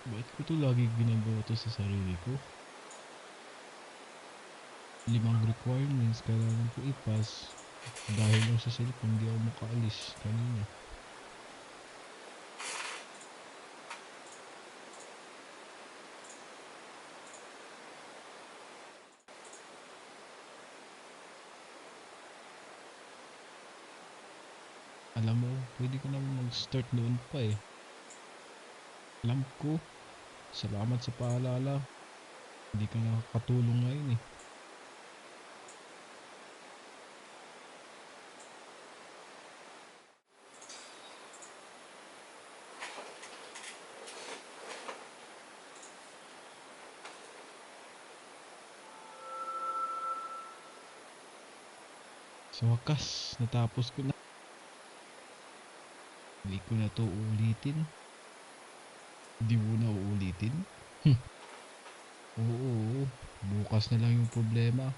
Bakit ko 'to lagi ginagawa 'to sa sarili ko? 5 requirements kailangan ko i-pass. Dahil lang sa cellphone di ako makaalis kanina. Alam mo, pwede ka naman mag-start noon pa eh. Alam ko, salamat sa paalala. Hindi ka nakakatulong ngayon eh. Sa wakas, natapos ko na. Hindi ko na to ulitin. Hindi mo na uulitin? Oo, bukas na lang yung problema.